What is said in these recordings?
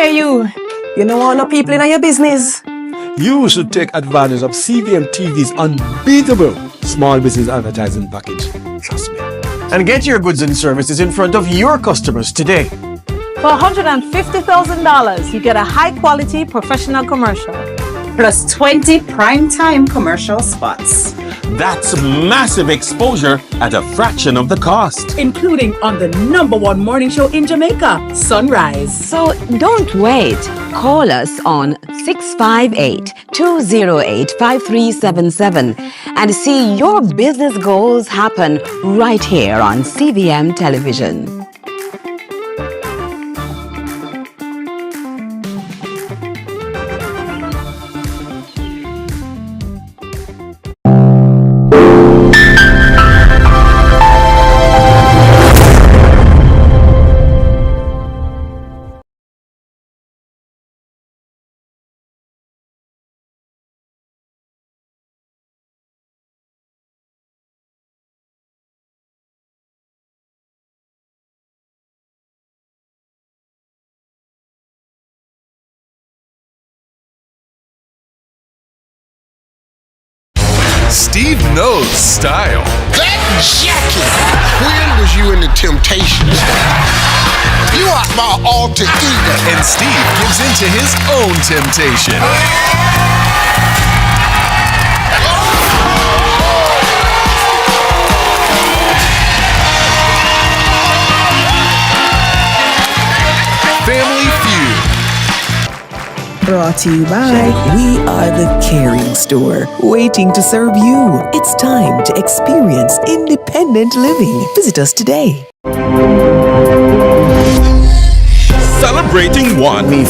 here, you. You know all the people in your business. You should take advantage of CVM TV's unbeatable small business advertising package. Trust me. And get your goods and services in front of your customers today. For $150,000, you get a high-quality professional commercial. Plus 20 prime-time commercial spots. That's massive exposure at a fraction of the cost. Including on the #1 morning show in Jamaica, Sunrise. So don't wait. Call us on 658-208-5377 and see your business goals happen right here on CVM Television. Steve knows style. That jacket! When was you in the Temptations? You are my alter ego. And Steve gives in to his own temptation. Family Feud. Brought to you by We Are the Caring Store, waiting to serve you. It's time to experience independent living. Visit us today. Celebrating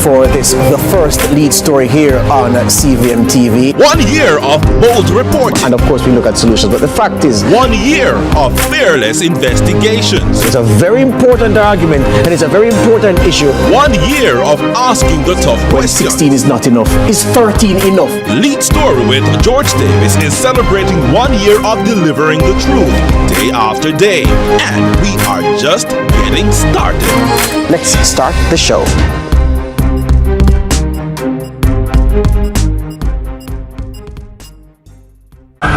For the first lead story here on CVM TV. 1 year of bold reporting. And of course, we look at solutions. But the fact is, 1 year of fearless investigations. it's a very important argument and it's a very important issue. 1 year of asking the tough When questions. 16 is not enough, is 13 enough? Lead Story with George Davis is celebrating 1 year of delivering the truth day after day. And we are just getting started. Let's start the show.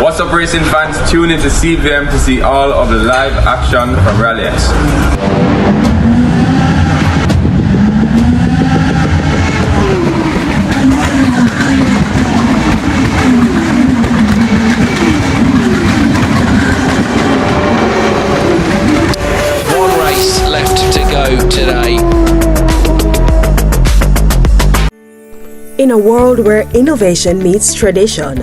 What's up, racing fans? Tune into CVM to see all of the live action from Rally X. One race left to go today. In a world where innovation meets tradition,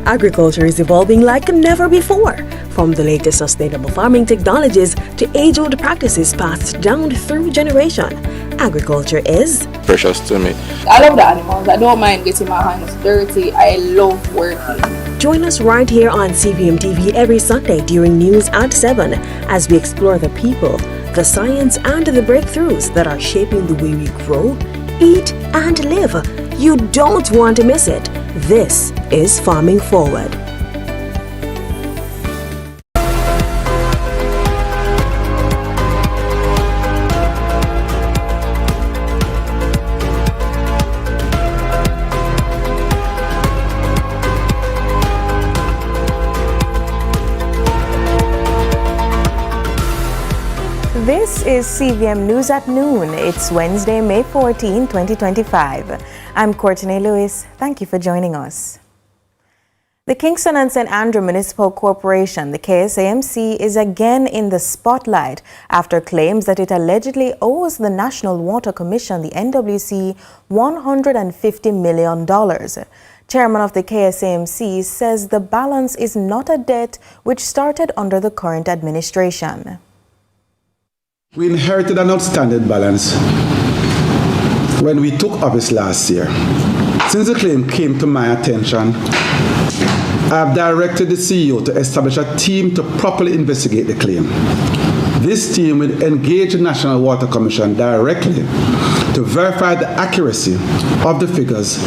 agriculture is evolving like never before. From the latest sustainable farming technologies to age-old practices passed down through generation, agriculture is precious to me. I love the animals. I don't mind getting my hands dirty. I love working. Join us right here on CVM TV every Sunday during news at 7 as we explore the people, the science, and the breakthroughs that are shaping the way we grow, eat, and live. You don't want to miss it. This is Farming Forward. This is CVM News at Noon. It's Wednesday, May 14, 2025. I'm Courtney Lewis. Thank you for joining us. The Kingston and St. Andrew Municipal Corporation, the KSAMC, is again in the spotlight after claims that it allegedly owes the National Water Commission, the NWC, $150 million. Chairman of the KSAMC says the balance is not a debt which started under the current administration. We inherited an outstanding balance when we took office last year. Since the claim came to my attention, I have directed the CEO to establish a team to properly investigate the claim. This team will engage the National Water Commission directly to verify the accuracy of the figures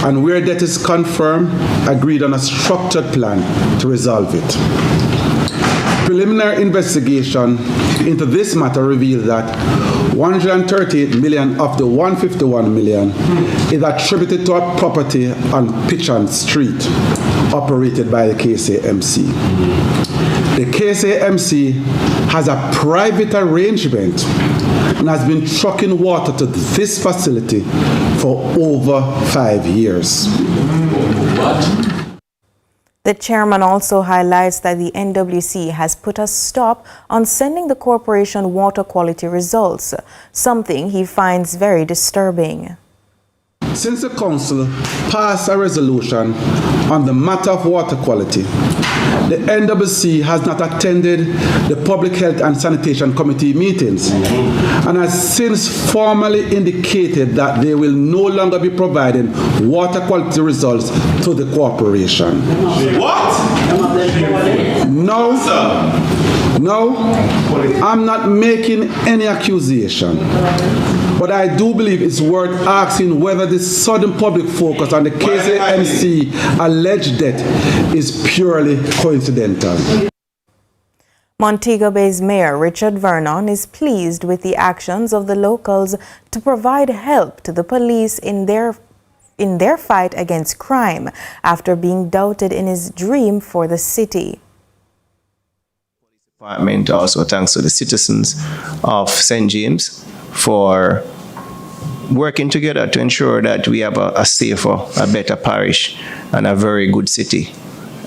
and where debt is confirmed, agreed on a structured plan to resolve it. Preliminary investigation into this matter revealed that 138 million of the 151 million is attributed to a property on Pichon Street operated by the KCMC. The KCMC has a private arrangement and has been trucking water to this facility for over 5 years. The chairman also highlights that the NWC has put a stop on sending the corporation water quality results, something he finds very disturbing. Since the council passed a resolution on the matter of water quality, the NWC has not attended the Public Health and Sanitation Committee meetings and has since formally indicated that they will no longer be providing water quality results to the corporation. What? No, I'm not making any accusation. But I do believe it's worth asking whether this sudden public focus on the KCMC alleged debt is purely coincidental. Montego Bay's Mayor Richard Vernon is pleased with the actions of the locals to provide help to the police in their fight against crime after being doubted in his dream for the city. Department also thanks to the citizens of St. James for working together to ensure that we have a safer, a better parish and a very good city.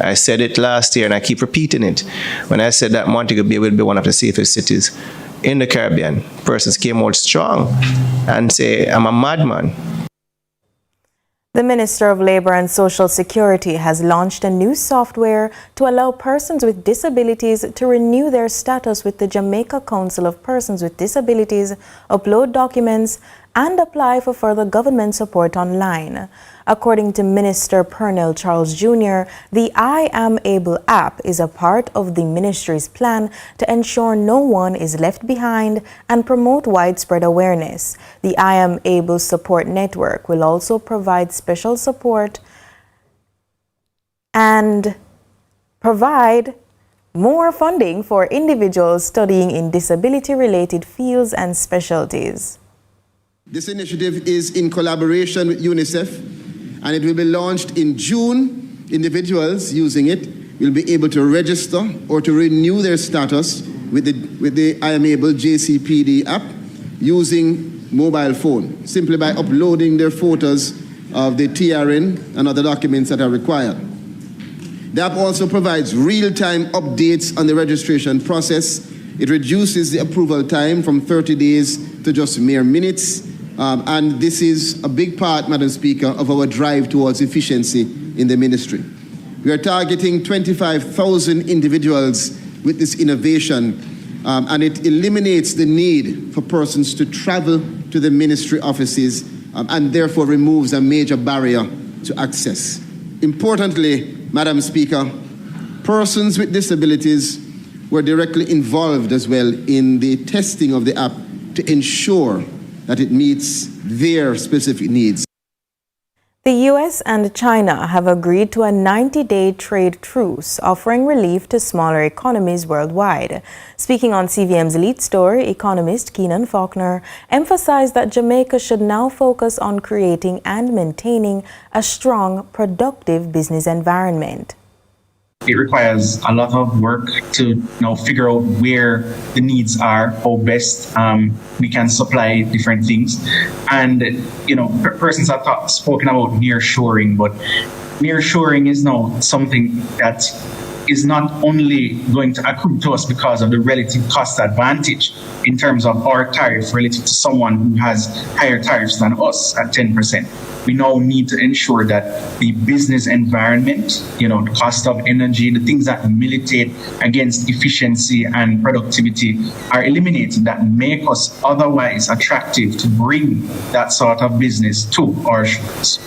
I said it last year and I keep repeating it. When I said that Montego Bay will be one of the safest cities in the Caribbean, persons came out strong and say, I'm a madman. The Minister of Labour and Social Security has launched a new software to allow persons with disabilities to renew their status with the Jamaica Council of Persons with Disabilities, upload documents, and apply for further government support online. According to Minister Pernell Charles Jr., the I Am Able app is a part of the ministry's plan to ensure no one is left behind and promote widespread awareness. The I Am Able support network will also provide special support and provide more funding for individuals studying in disability-related fields and specialties. This initiative is in collaboration with UNICEF, and it will be launched in June. Individuals using it will be able to register or to renew their status with the I Am Able JCPD app using mobile phone, simply by uploading their photos of the TRN and other documents that are required. The app also provides real-time updates on the registration process. It reduces the approval time from 30 days to just mere minutes. And this is a big part, Madam Speaker, of our drive towards efficiency in the ministry. We are targeting 25,000 individuals with this innovation, and it eliminates the need for persons to travel to the ministry offices and therefore removes a major barrier to access. Importantly, Madam Speaker, persons with disabilities were directly involved as well in the testing of the app to ensure that it meets their specific needs. The U.S. and China have agreed to a 90-day trade truce, offering relief to smaller economies worldwide. Speaking on CVM's lead story, economist Keenan Faulkner emphasized that Jamaica should now focus on creating and maintaining a strong, productive business environment. It requires a lot of work to figure out where the needs are, how best we can supply different things. And, persons have spoken about nearshoring, but nearshoring is now something that is not only going to accrue to us because of the relative cost advantage in terms of our tariff relative to someone who has higher tariffs than us at 10%. We now need to ensure that the business environment, the cost of energy, the things that militate against efficiency and productivity are eliminated that make us otherwise attractive to bring that sort of business to our shores.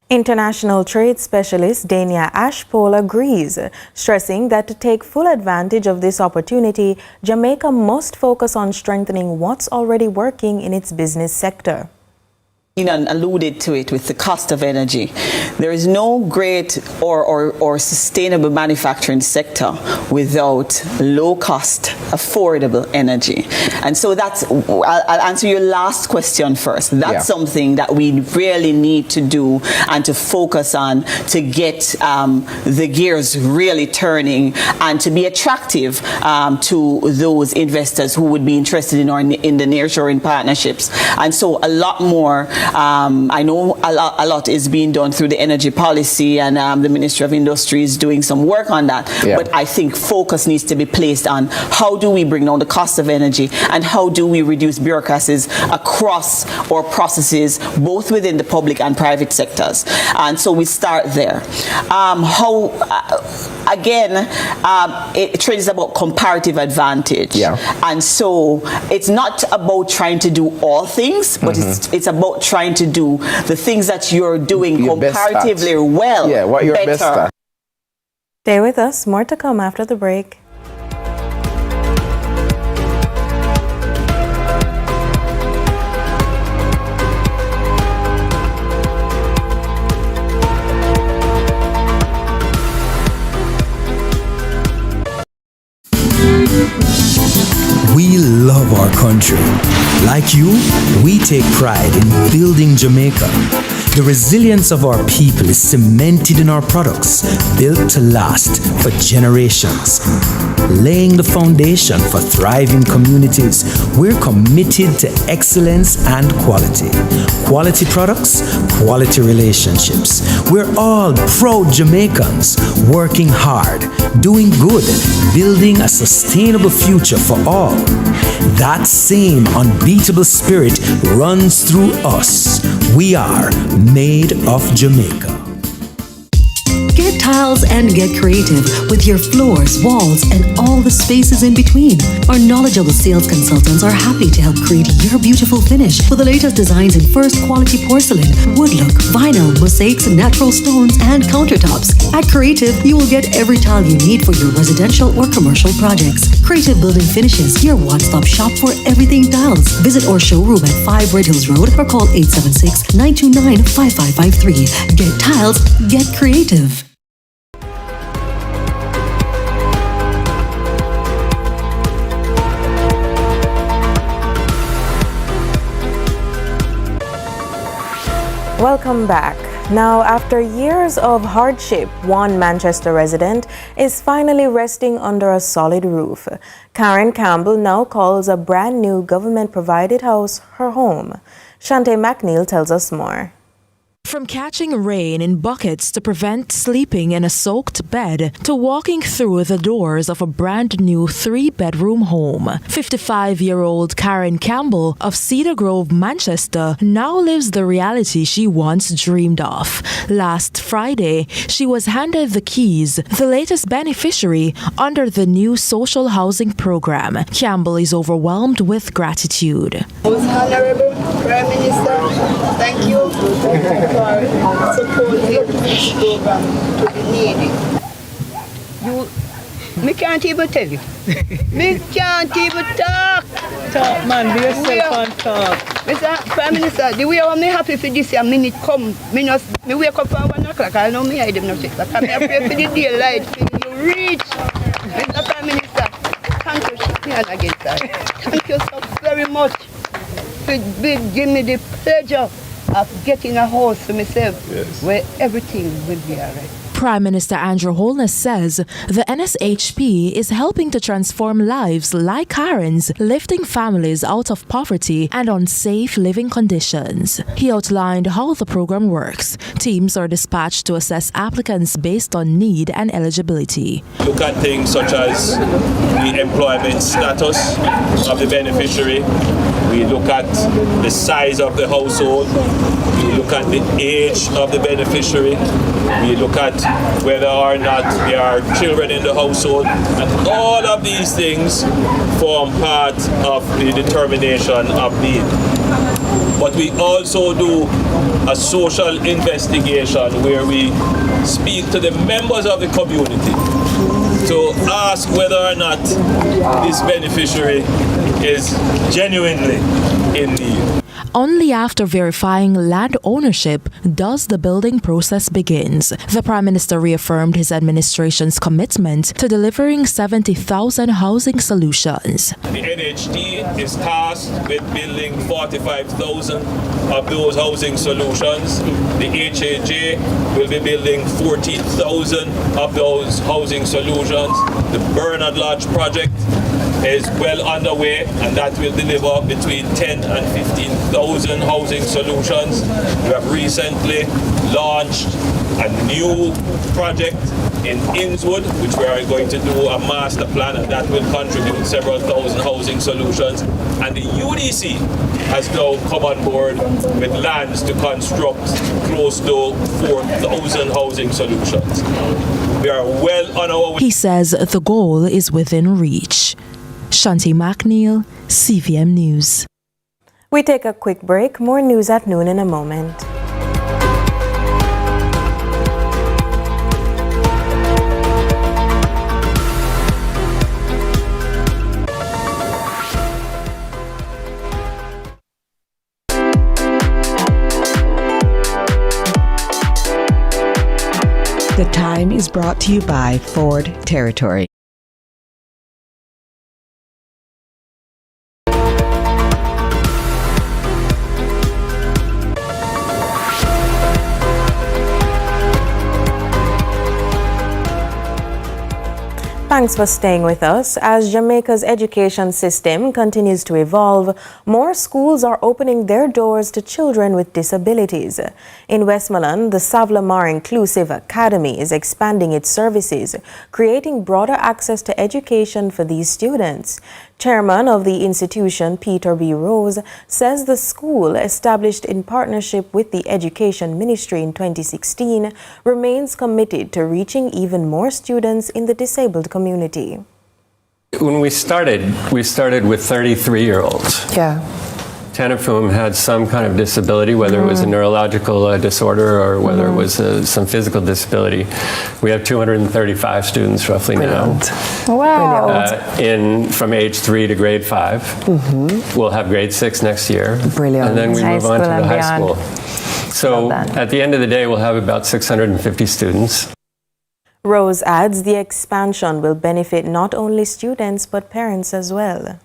International trade specialist Dania Ashpole agrees, stressing that to take full advantage of this opportunity, Jamaica must focus on strengthening what's already working in its business sector. and alluded to it with the cost of energy. There is no great or sustainable manufacturing sector without low cost, affordable energy. And so I'll answer your last question first. That's something that we really need to do and to focus on to get the gears really turning and to be attractive to those investors who would be interested in the nearshoring partnerships. And so a lot more, I know a lot is being done through the energy policy, and the Ministry of Industry is doing some work on that. But I think focus needs to be placed on how do we bring down the cost of energy and how do we reduce bureaucracies across our processes, both within the public and private sectors. And so we start there. Trade is about comparative advantage. And so it's not about trying to do all things, but it's about trying to do the things that you're doing comparatively well. What you're best at. Stay with us. More to come after the break. We love our country. Like you, we take pride in building Jamaica. The resilience of our people is cemented in our products, built to last for generations. Laying the foundation for thriving communities, we're committed to excellence and quality. Quality products, quality relationships. We're all proud Jamaicans, working hard, doing good, building a sustainable future for all. That same unbeatable spirit runs through us. We are made of Jamaica. Get tiles and get creative with your floors, walls, and all the spaces in between. Our knowledgeable sales consultants are happy to help create your beautiful finish with the latest designs in first quality porcelain, wood look, vinyl, mosaics, natural stones, and countertops. At Creative, you will get every tile you need for your residential or commercial projects. Creative Building Finishes, your one-stop shop for everything tiles. Visit our showroom at 5 Red Hills Road or call 876-929-5553. Get tiles, get creative. Welcome back. Now, after years of hardship, one Manchester resident is finally resting under a solid roof. Karen Campbell now calls a brand new government-provided house her home. Shante McNeil tells us more. From catching rain in buckets to prevent sleeping in a soaked bed to walking through the doors of a brand new 3-bedroom home, 55-year-old Karen Campbell of Cedar Grove, Manchester, now lives the reality she once dreamed of. Last Friday, she was handed the keys, the latest beneficiary under the new social housing program. Campbell is overwhelmed with gratitude. Most Honorable Prime Minister, thank you for supporting this program to the needy. Me can't even tell you. Me can't even talk. Talk, man. Be yourself and talk. Mr. Prime Minister, the way I'm happy for this year, minute come. Me wake up at 1 o'clock. I know me hide them no 6 o'clock. I'm afraid for the daylight. You reach. Mr. Prime Minister, thank you. Again, sir. Thank you so very much for giving me the pleasure of getting a house for myself where everything will be all right. Prime Minister Andrew Holness says the NSHP is helping to transform lives like Karen's, lifting families out of poverty and unsafe living conditions. He outlined how the program works. Teams are dispatched to assess applicants based on need and eligibility. Look at things such as the employment status of the beneficiary. We look at the size of the household. We look at the age of the beneficiary. We look at whether or not there are children in the household. And all of these things form part of the determination of need. But we also do a social investigation where we speak to the members of the community to ask whether or not this beneficiary is genuinely in need. Only after verifying land ownership does the building process begins. The Prime Minister reaffirmed his administration's commitment to delivering 70,000 housing solutions. The NHD is tasked with building 45,000 of those housing solutions. The HAJ will be building 14,000 of those housing solutions. The Bernard Lodge project is well underway, and that will deliver between 10 and 15,000 housing solutions. We have recently launched a new project in Innswood, which we are going to do a master plan, and that will contribute several thousand housing solutions. And the UDC has now come on board with lands to construct close to 4,000 housing solutions. We are well on our way. He says the goal is within reach. Shanti McNeil, CVM News. We take a quick break. More news at noon in a moment. The time is brought to you by Ford Territory. Thanks for staying with us. As Jamaica's education system continues to evolve, more schools are opening their doors to children with disabilities. In Westmoreland, the Savlamar Inclusive Academy is expanding its services, creating broader access to education for these students. Chairman of the institution, Peter B. Rose, says the school, established in partnership with the Education Ministry in 2016, remains committed to reaching even more students in the disabled community. When we started with 33-year-olds. Yeah. 10 of whom had some kind of disability, whether it was a neurological disorder or whether it was some physical disability. We have 235 students roughly now. Wow. From age 3 to grade 5. We'll have grade 6 next year. Brilliant. And then we move on to the high school. So at the end of the day, we'll have about 650 students. Rose adds the expansion will benefit not only students but parents as well.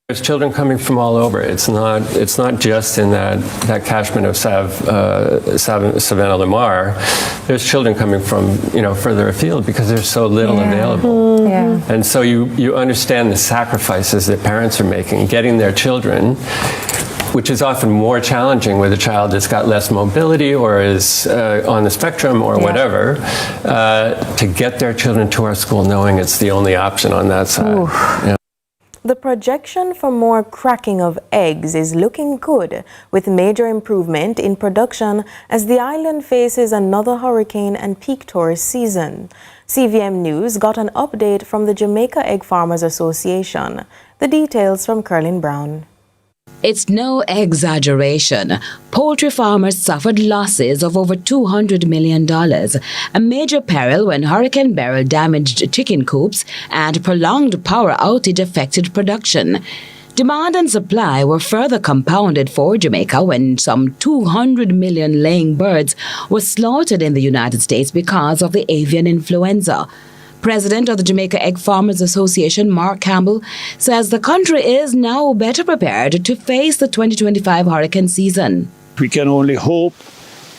There's children coming from all over. It's not just in that catchment of Savannah Lamar. There's children coming from further afield because there's so little available. Yeah. And so you understand the sacrifices that parents are making, getting their children, which is often more challenging with a child that's got less mobility or is on the spectrum or whatever, to get their children to our school knowing it's the only option on that side. The projection for more cracking of eggs is looking good, with major improvement in production as the island faces another hurricane and peak tourist season. CVM News got an update from the Jamaica Egg Farmers Association. The details from Curlin Brown. It's no exaggeration. Poultry farmers suffered losses of over $200 million, a major peril when Hurricane Beryl damaged chicken coops and prolonged power outage affected production. Demand and supply were further compounded for Jamaica when some 200 million laying birds were slaughtered in the United States because of the avian influenza. President of the Jamaica Egg Farmers Association, Mark Campbell, says the country is now better prepared to face the 2025 hurricane season. We can only hope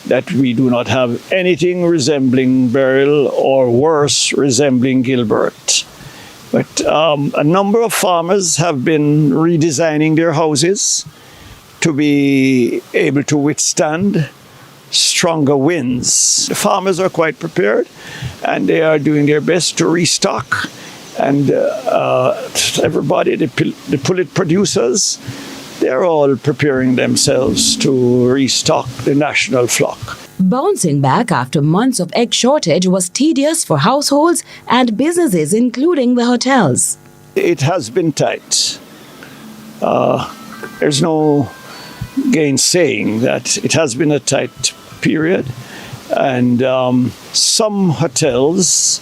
that we do not have anything resembling Beryl or worse, resembling Gilbert. But a number of farmers have been redesigning their houses to be able to withstand stronger winds. The farmers are quite prepared and they are doing their best to restock. And everybody, the pullet producers, they're all preparing themselves to restock the national flock. Bouncing back after months of egg shortage was tedious for households and businesses, including the hotels. It has been tight. There's no gainsaying that it has been a tight period. And some hotels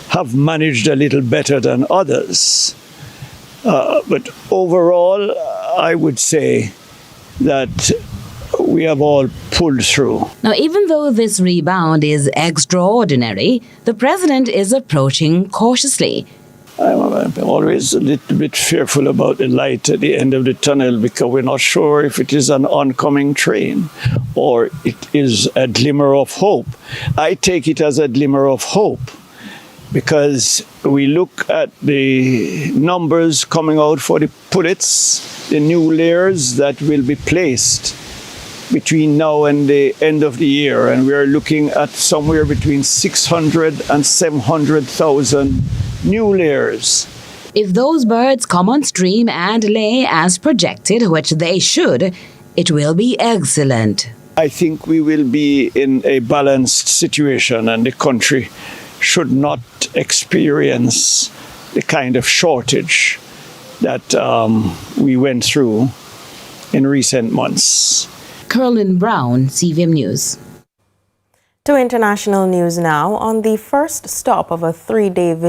have managed a little better than others. But overall, I would say that we have all pulled through. Now, even though this rebound is extraordinary, the president is approaching cautiously. I'm always a little bit fearful about the light at the end of the tunnel because we're not sure if it is an oncoming train or it is a glimmer of hope. I take it as a glimmer of hope because we look at the numbers coming out for the pullets, the new layers that will be placed between now and the end of the year, and we are looking at somewhere between 600 and 700,000 new layers. If those birds come on stream and lay as projected, which they should, it will be excellent. I think we will be in a balanced situation and the country should not experience the kind of shortage that we went through in recent months. Carolyn Brown, CVM News. To international news now. On the first stop of a 3-day visit